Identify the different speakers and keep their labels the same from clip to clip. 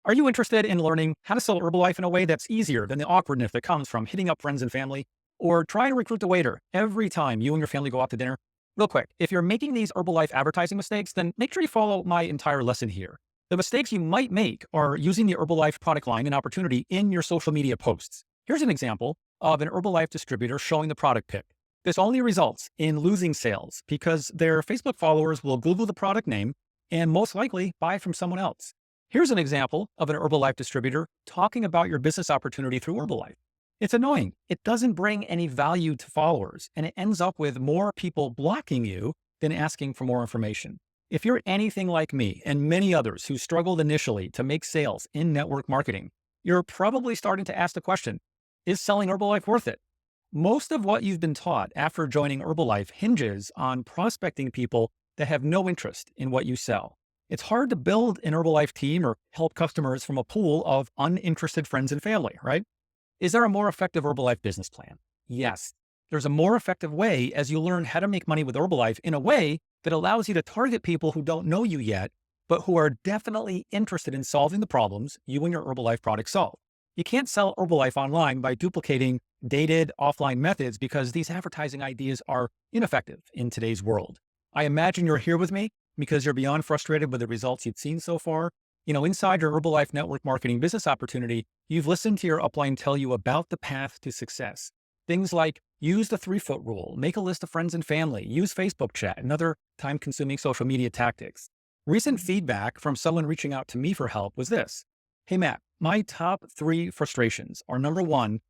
Speaker 1: Are you interested in learning how to sell Herbalife in a way that's easier than the awkwardness that comes from hitting up friends and family or trying to recruit the waiter every time you and your family go out to dinner? Real quick, if you're making these Herbalife advertising mistakes, then make sure you follow my entire lesson here. The mistakes you might make are using the Herbalife product line and opportunity in your social media posts. Here's an example of an Herbalife distributor showing the product pic. This only results in losing sales because their Facebook followers will Google the product name and most likely buy from someone else. Here's an example of an Herbalife distributor talking about your business opportunity through Herbalife. It's annoying. It doesn't bring any value to followers, and it ends up with more people blocking you than asking for more information. If you're anything like me and many others who struggled initially to make sales in network marketing, you're probably starting to ask the question, is selling Herbalife worth it? Most of what you've been taught after joining Herbalife hinges on prospecting people that have no interest in what you sell. It's hard to build an Herbalife team or help customers from a pool of uninterested friends and family, right? Is there a more effective Herbalife business plan? Yes. There's a more effective way as you learn how to make money with Herbalife in a way that allows you to target people who don't know you yet, but who are definitely interested in solving the problems you and your Herbalife products solve. You can't sell Herbalife online by duplicating dated offline methods because these advertising ideas are ineffective in today's world. I imagine you're here with me because you're beyond frustrated with the results you've seen so far. Inside your Herbalife network marketing business opportunity, you've listened to your upline tell you about the path to success. Things like use the 3-foot rule, make a list of friends and family, use Facebook chat, and other time-consuming social media tactics. Recent feedback from someone reaching out to me for help was this. Hey, Matt, my top 3 frustrations are: number 1,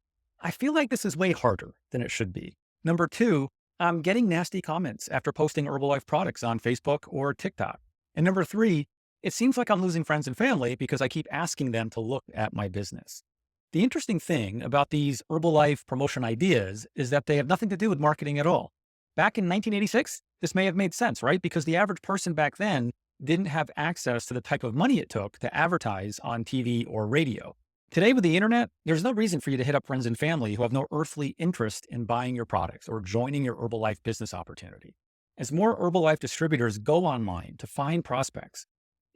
Speaker 1: I feel like this is way harder than it should be. Number 2, I'm getting nasty comments after posting Herbalife products on Facebook or TikTok. And number 3, it seems like I'm losing friends and family because I keep asking them to look at my business. The interesting thing about these Herbalife promotion ideas is that they have nothing to do with marketing at all. Back in 1986, this may have made sense, right? Because the average person back then didn't have access to the type of money it took to advertise on TV or radio. Today with the internet, there's no reason for you to hit up friends and family who have no earthly interest in buying your products or joining your Herbalife business opportunity. As more Herbalife distributors go online to find prospects,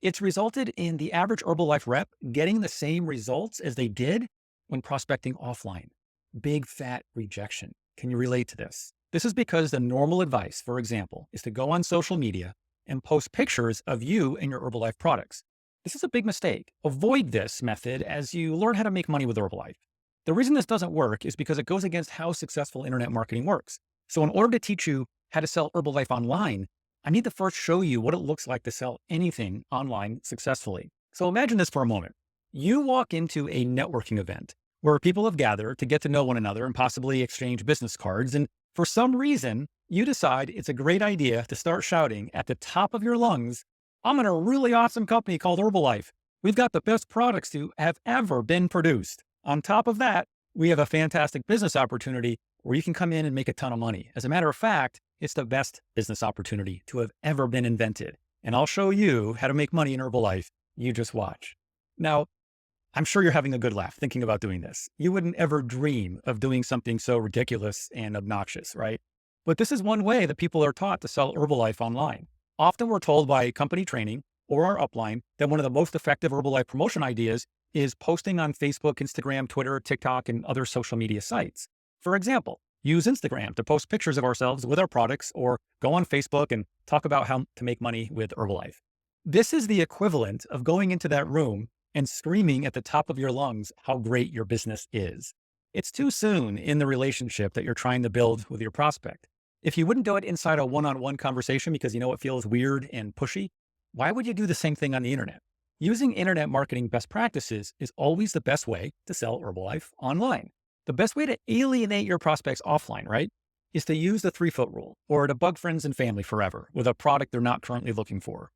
Speaker 1: it's resulted in the average Herbalife rep getting the same results as they did when prospecting offline. Big fat rejection. Can you relate to this? This is because the normal advice, for example, is to go on social media and post pictures of you and your Herbalife products. This is a big mistake. Avoid this method as you learn how to make money with Herbalife. The reason this doesn't work is because it goes against how successful internet marketing works. So in order to teach you how to sell Herbalife online, I need to first show you what it looks like to sell anything online successfully. So imagine this for a moment. You walk into a networking event where people have gathered to get to know one another and possibly exchange business cards. And for some reason, you decide it's a great idea to start shouting at the top of your lungs, I'm in a really awesome company called Herbalife. We've got the best products to have ever been produced. On top of that, we have a fantastic business opportunity where you can come in and make a ton of money. As a matter of fact, it's the best business opportunity to have ever been invented. And I'll show you how to make money in Herbalife. You just watch. Now, I'm sure you're having a good laugh thinking about doing this. You wouldn't ever dream of doing something so ridiculous and obnoxious, right? But this is one way that people are taught to sell Herbalife online. Often we're told by company training or our upline that one of the most effective Herbalife promotion ideas is posting on Facebook, Instagram, Twitter, TikTok, and other social media sites. For example, use Instagram to post pictures of ourselves with our products, or go on Facebook and talk about how to make money with Herbalife. This is the equivalent of going into that room and screaming at the top of your lungs how great your business is. It's too soon in the relationship that you're trying to build with your prospect. If you wouldn't do it inside a one-on-one conversation because you know it feels weird and pushy, why would you do the same thing on the internet? Using internet marketing best practices is always the best way to sell Herbalife online. The best way to alienate your prospects offline, right, is to use the 3-foot rule or to bug friends and family forever with a product they're not currently looking for.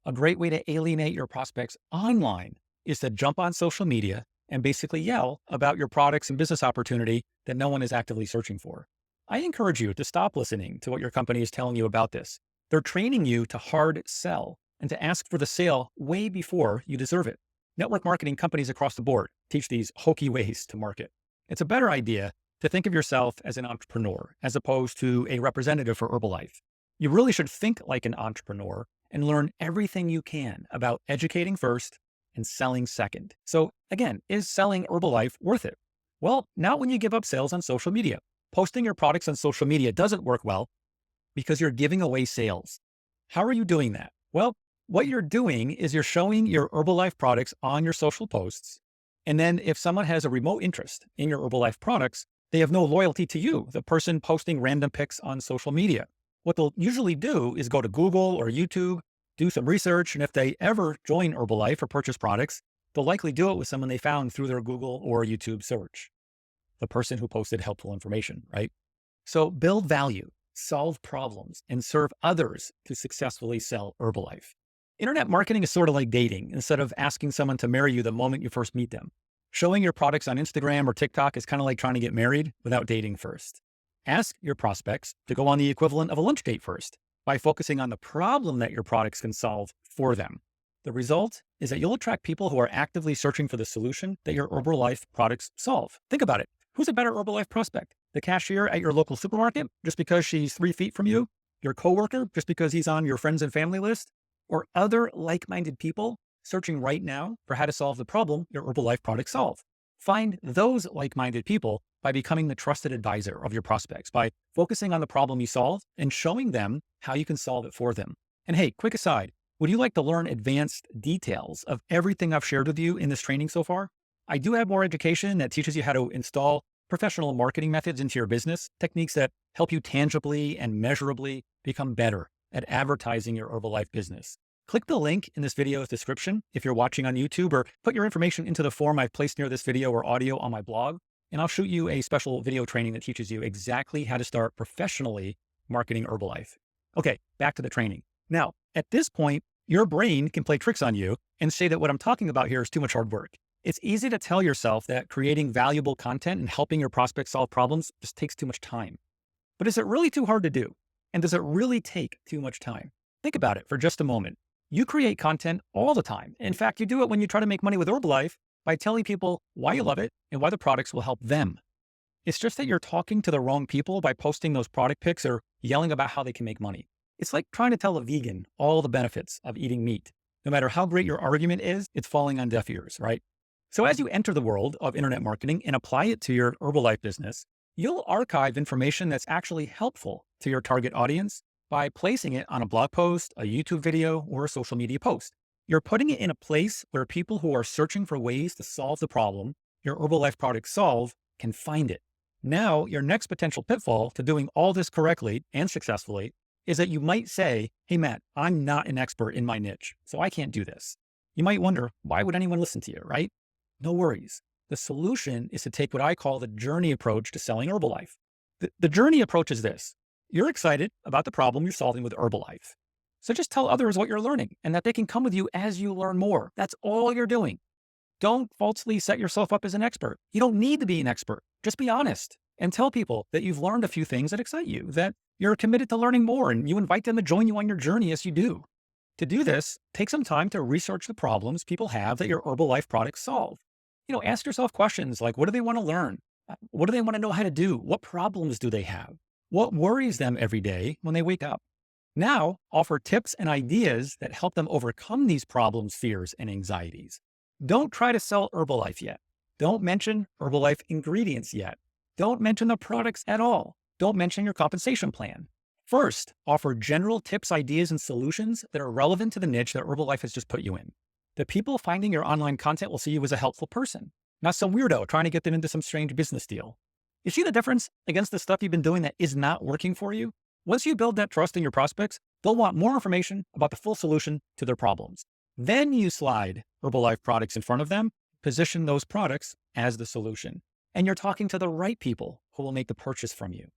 Speaker 1: A great way to alienate your prospects online is to jump on social media and basically yell about your products and business opportunity that no one is actively searching for. I encourage you to stop listening to what your company is telling you about this. They're training you to hard sell and to ask for the sale way before you deserve it. Network marketing companies across the board teach these hokey ways to market. It's a better idea to think of yourself as an entrepreneur as opposed to a representative for Herbalife. You really should think like an entrepreneur and learn everything you can about educating first and selling second. So again, is selling Herbalife worth it? Well, not when you give up sales on social media. Posting your products on social media doesn't work well because you're giving away sales. How are you doing that? Well, what you're doing is you're showing your Herbalife products on your social posts. And then if someone has a remote interest in your Herbalife products, they have no loyalty to you, the person posting random pics on social media. What they'll usually do is go to Google or YouTube, do some research, and if they ever join Herbalife or purchase products, they'll likely do it with someone they found through their Google or YouTube search, the person who posted helpful information, right? So build value, solve problems, and serve others to successfully sell Herbalife. Internet marketing is sort of like dating. Instead of asking someone to marry you the moment you first meet them, showing your products on Instagram or TikTok is kind of like trying to get married without dating first. Ask your prospects to go on the equivalent of a lunch date first by focusing on the problem that your products can solve for them. The result is that you'll attract people who are actively searching for the solution that your Herbalife products solve. Think about it. Who's a better Herbalife prospect? The cashier at your local supermarket, just because she's 3 feet from you? Your coworker, just because he's on your friends and family list? Or other like-minded people searching right now for how to solve the problem your Herbalife products solve? Find those like-minded people by becoming the trusted advisor of your prospects, by focusing on the problem you solve and showing them how you can solve it for them. And hey, quick aside, would you like to learn advanced details of everything I've shared with you in this training so far? I do have more education that teaches you how to install professional marketing methods into your business, techniques that help you tangibly and measurably become better at advertising your Herbalife business. Click the link in this video's description if you're watching on YouTube, or put your information into the form I've placed near this video or audio on my blog, and I'll shoot you a special video training that teaches you exactly how to start professionally marketing Herbalife. Okay, back to the training. Now, at this point, your brain can play tricks on you and say that what I'm talking about here is too much hard work. It's easy to tell yourself that creating valuable content and helping your prospects solve problems just takes too much time. But is it really too hard to do? And does it really take too much time? Think about it for just a moment. You create content all the time. In fact, you do it when you try to make money with Herbalife by telling people why you love it and why the products will help them. It's just that you're talking to the wrong people by posting those product pics or yelling about how they can make money. It's like trying to tell a vegan all the benefits of eating meat. No matter how great your argument is, it's falling on deaf ears, right? So as you enter the world of internet marketing and apply it to your Herbalife business, you'll archive information that's actually helpful to your target audience by placing it on a blog post, a YouTube video, or a social media post. You're putting it in a place where people who are searching for ways to solve the problem your Herbalife products solve can find it. Now, your next potential pitfall to doing all this correctly and successfully is that you might say, hey, Matt, I'm not an expert in my niche, so I can't do this. You might wonder, why would anyone listen to you, right? No worries. The solution is to take what I call the journey approach to selling Herbalife. The journey approach is this. You're excited about the problem you're solving with Herbalife. So just tell others what you're learning and that they can come with you as you learn more. That's all you're doing. Don't falsely set yourself up as an expert. You don't need to be an expert. Just be honest and tell people that you've learned a few things that excite you, that you're committed to learning more, and you invite them to join you on your journey as you do. To do this, take some time to research the problems people have that your Herbalife products solve. Ask yourself questions like, what do they want to learn? What do they want to know how to do? What problems do they have? What worries them every day when they wake up? Now, offer tips and ideas that help them overcome these problems, fears, and anxieties. Don't try to sell Herbalife yet. Don't mention Herbalife ingredients yet. Don't mention the products at all. Don't mention your compensation plan. First, offer general tips, ideas, and solutions that are relevant to the niche that Herbalife has just put you in. The people finding your online content will see you as a helpful person, not some weirdo trying to get them into some strange business deal. You see the difference against the stuff you've been doing that is not working for you? Once you build that trust in your prospects, they'll want more information about the full solution to their problems. Then you slide Herbalife products in front of them, position those products as the solution, and you're talking to the right people who will make the purchase from you.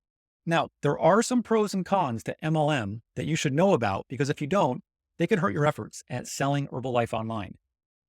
Speaker 1: Now, there are some pros and cons to MLM that you should know about, because if you don't, they could hurt your efforts at selling Herbalife online.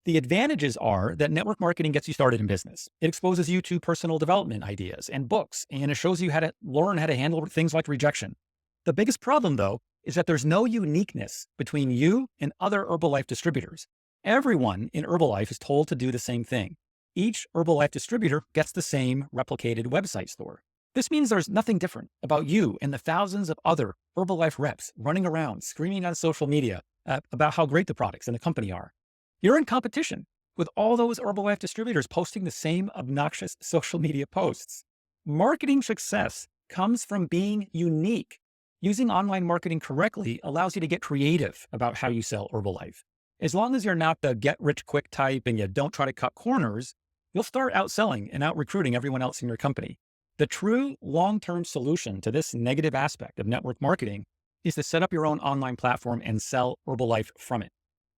Speaker 1: The advantages are that network marketing gets you started in business. It exposes you to personal development ideas and books, and it shows you how to learn how to handle things like rejection. The biggest problem, though, is that there's no uniqueness between you and other Herbalife distributors. Everyone in Herbalife is told to do the same thing. Each Herbalife distributor gets the same replicated website store. This means there's nothing different about you and the thousands of other Herbalife reps running around screaming on social media about how great the products and the company are. You're in competition. with all those Herbalife distributors posting the same obnoxious social media posts. Marketing success comes from being unique. Using online marketing correctly allows you to get creative about how you sell Herbalife. As long as you're not the get-rich-quick type and you don't try to cut corners, you'll start outselling and out-recruiting everyone else in your company. The true long-term solution to this negative aspect of network marketing is to set up your own online platform and sell Herbalife from it.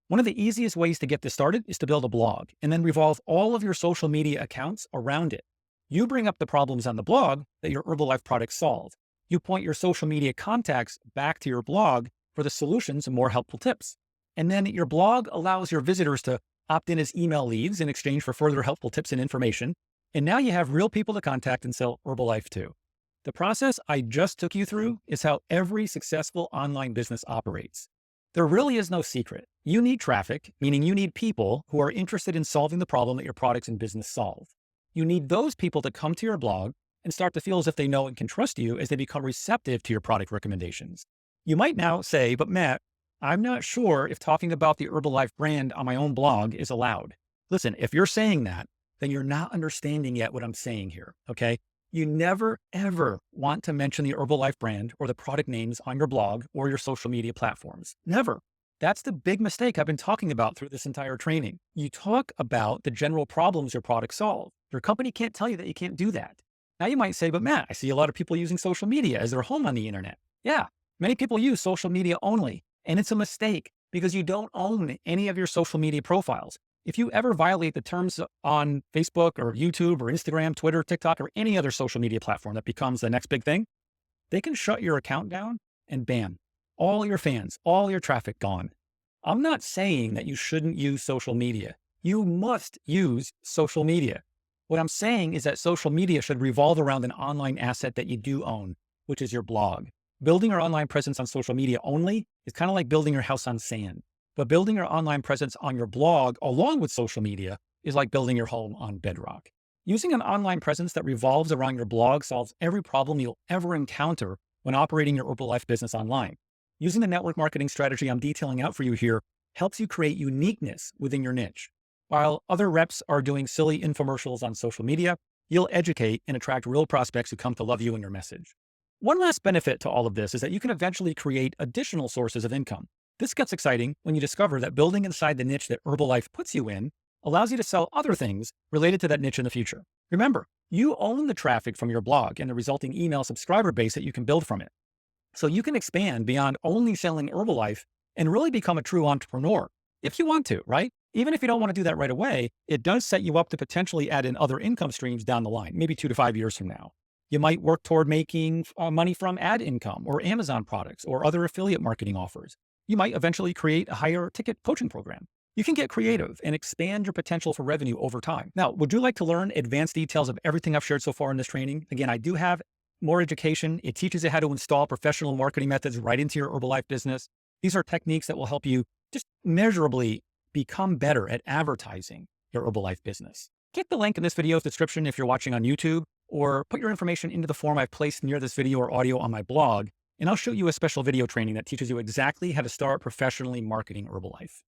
Speaker 1: One of the easiest ways to get this started is to build a blog and then revolve all of your social media accounts around it. You bring up the problems on the blog that your Herbalife products solve. You point your social media contacts back to your blog for the solutions and more helpful tips. And then your blog allows your visitors to opt in as email leads in exchange for further helpful tips and information. And now you have real people to contact and sell Herbalife to. The process I just took you through is how every successful online business operates. There really is no secret. You need traffic, meaning you need people who are interested in solving the problem that your products and business solve. You need those people to come to your blog and start to feel as if they know and can trust you as they become receptive to your product recommendations. You might now say, but Matt, I'm not sure if talking about the Herbalife brand on my own blog is allowed. Listen, if you're saying that, then you're not understanding yet what I'm saying here, okay? You never, ever want to mention the Herbalife brand or the product names on your blog or your social media platforms. Never. That's the big mistake I've been talking about through this entire training. You talk about the general problems your products solve. Your company can't tell you that you can't do that. Now you might say, but Matt, I see a lot of people using social media as their home on the internet. Yeah, many people use social media only, and it's a mistake because you don't own any of your social media profiles. If you ever violate the terms on Facebook or YouTube or Instagram, Twitter, TikTok, or any other social media platform that becomes the next big thing, they can shut your account down and bam, all your fans, all your traffic gone. I'm not saying that you shouldn't use social media. You must use social media. What I'm saying is that social media should revolve around an online asset that you do own, which is your blog. Building your online presence on social media only is kind of like building your house on sand. But building your online presence on your blog along with social media is like building your home on bedrock. Using an online presence that revolves around your blog solves every problem you'll ever encounter when operating your Herbalife business online. Using the network marketing strategy I'm detailing out for you here helps you create uniqueness within your niche. While other reps are doing silly infomercials on social media, you'll educate and attract real prospects who come to love you and your message. One last benefit to all of this is that you can eventually create additional sources of income. This gets exciting when you discover that building inside the niche that Herbalife puts you in allows you to sell other things related to that niche in the future. Remember, you own the traffic from your blog and the resulting email subscriber base that you can build from it. So you can expand beyond only selling Herbalife and really become a true entrepreneur if you want to, right? Even if you don't want to do that right away, it does set you up to potentially add in other income streams down the line, maybe 2 to 5 years from now. You might work toward making money from ad income or Amazon products or other affiliate marketing offers. You might eventually create a higher ticket coaching program. You can get creative and expand your potential for revenue over time. Now, would you like to learn advanced details of everything I've shared so far in this training? Again, I do have more education. It teaches you how to install professional marketing methods right into your Herbalife business. These are techniques that will help you just measurably become better at advertising your Herbalife business. Click the link in this video's description if you're watching on YouTube, or put your information into the form I've placed near this video or audio on my blog, and I'll show you a special video training that teaches you exactly how to start professionally marketing Herbalife.